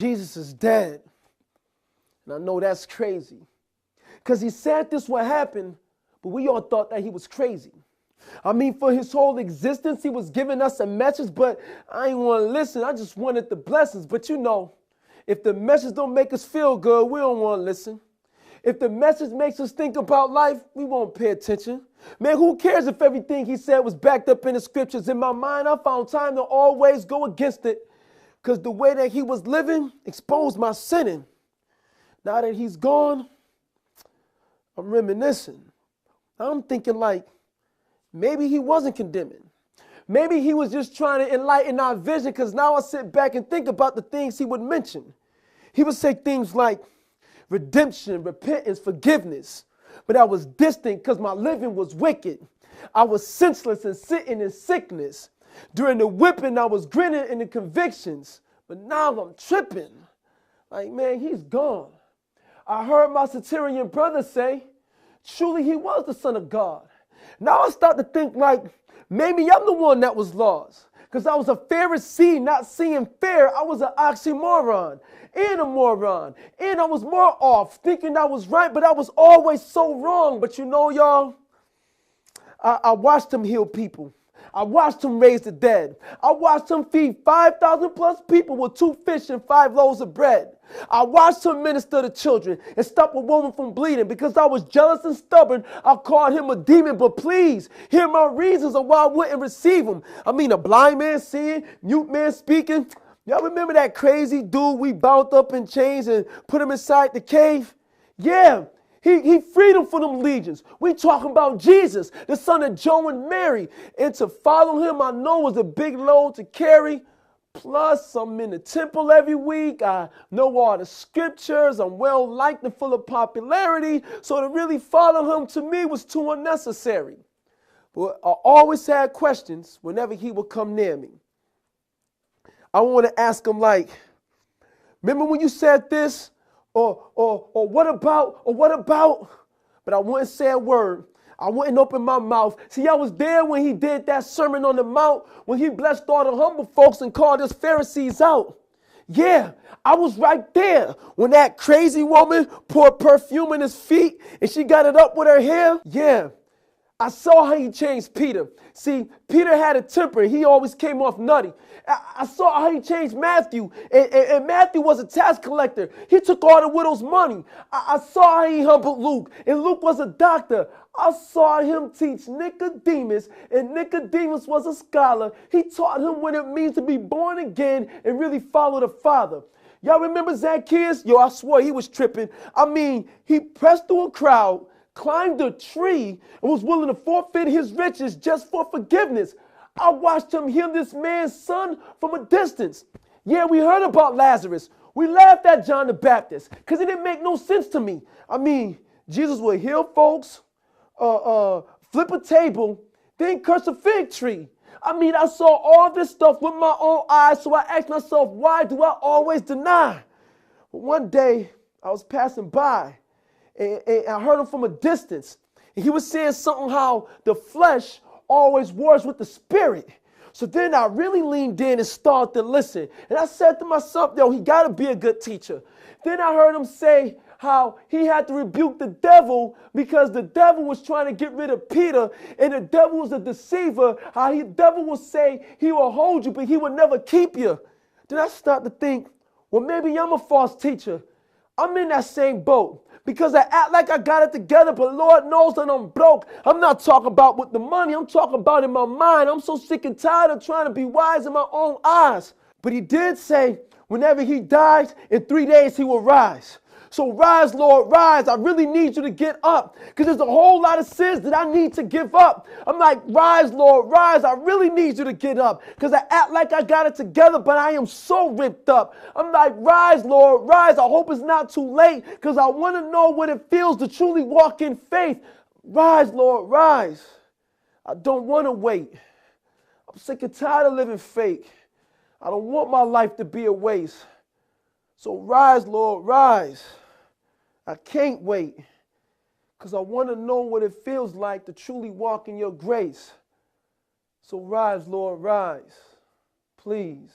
Jesus is dead. And I know that's crazy. Because he said this would happen, but we all thought that he was crazy. I mean, for his whole existence, he was giving us a message, but I ain't want to listen. I just wanted the blessings. But you know, if the message don't make us feel good, we don't want to listen. If the message makes us think about life, we won't pay attention. Man, who cares if everything he said was backed up in the scriptures? In my mind, I found time to always go against it because the way that he was living exposed my sinning. Now that he's gone, I'm reminiscing. I'm thinking like, maybe he wasn't condemning. Maybe he was just trying to enlighten our vision, because now I sit back and think about the things he would mention. He would say things like redemption, repentance, forgiveness. But I was distant because my living was wicked. I was senseless and sitting in sickness. During the whipping, I was grinning in the convictions. But now I'm tripping. Like, man, he's gone. I heard my Satirian brother say, truly he was the Son of God. Now I start to think like, maybe I'm the one that was lost. Because I was a Pharisee, not seeing fair. I was an oxymoron and a moron. And I was more off, thinking I was right, but I was always so wrong. But you know, y'all, I watched him heal people. I watched him raise the dead. I watched him feed 5,000 plus people with 2 fish and 5 loaves of bread. I watched him minister to children and stop a woman from bleeding. Because I was jealous and stubborn, I called him a demon. But please, hear my reasons of why I wouldn't receive him. I mean, a blind man seeing, mute man speaking. Y'all remember that crazy dude we bound up in chains and put him inside the cave? Yeah. He freed him from them legions. We talking about Jesus, the son of Joe and Mary. And to follow him, I know, was a big load to carry. Plus, I'm in the temple every week. I know all the scriptures. I'm well liked and full of popularity. So to really follow him to me was too unnecessary. But I always had questions whenever he would come near me. I want to ask him like, remember when you said this? Or what about? But I wouldn't say a word. I wouldn't open my mouth. See, I was there when he did that Sermon on the Mount, when he blessed all the humble folks and called us Pharisees out. Yeah, I was right there when that crazy woman poured perfume in his feet and she got it up with her hair. Yeah, I saw how he changed Peter. See, Peter had a temper. He always came off nutty. I saw how he changed Matthew, and Matthew was a tax collector. He took all the widow's money. I saw how he humbled Luke, and Luke was a doctor. I saw him teach Nicodemus, and Nicodemus was a scholar. He taught him what it means to be born again and really follow the Father. Y'all remember Zacchaeus? Yo, I swore he was tripping. I mean, he pressed through a crowd, climbed a tree, and was willing to forfeit his riches just for forgiveness. I watched him heal this man's son from a distance. Yeah, we heard about Lazarus. We laughed at John the Baptist because it didn't make no sense to me. I mean, Jesus would heal folks, flip a table, then curse a fig tree. I mean, I saw all this stuff with my own eyes, so I asked myself, why do I always deny? But one day, I was passing by, and I heard him from a distance. And he was saying something how the flesh always wars with the spirit. So then I really leaned in and started to listen. And I said to myself, yo, he got to be a good teacher. Then I heard him say how he had to rebuke the devil because the devil was trying to get rid of Peter, and the devil was a deceiver. How the devil will say he will hold you, but he will never keep you. Then I started to think, well, maybe I'm a false teacher. I'm in that same boat. Because I act like I got it together, but Lord knows that I'm broke. I'm not talking about with the money. I'm talking about in my mind. I'm so sick and tired of trying to be wise in my own eyes. But he did say whenever he dies, in 3 days he will rise. So rise, Lord, rise. I really need you to get up because there's a whole lot of sins that I need to give up. I'm like, rise, Lord, rise. I really need you to get up because I act like I got it together, but I am so ripped up. I'm like, rise, Lord, rise. I hope it's not too late because I want to know what it feels to truly walk in faith. Rise, Lord, rise. I don't want to wait. I'm sick and tired of living fake. I don't want my life to be a waste. So rise, Lord, rise. I can't wait because I want to know what it feels like to truly walk in your grace. So rise, Lord, rise, please.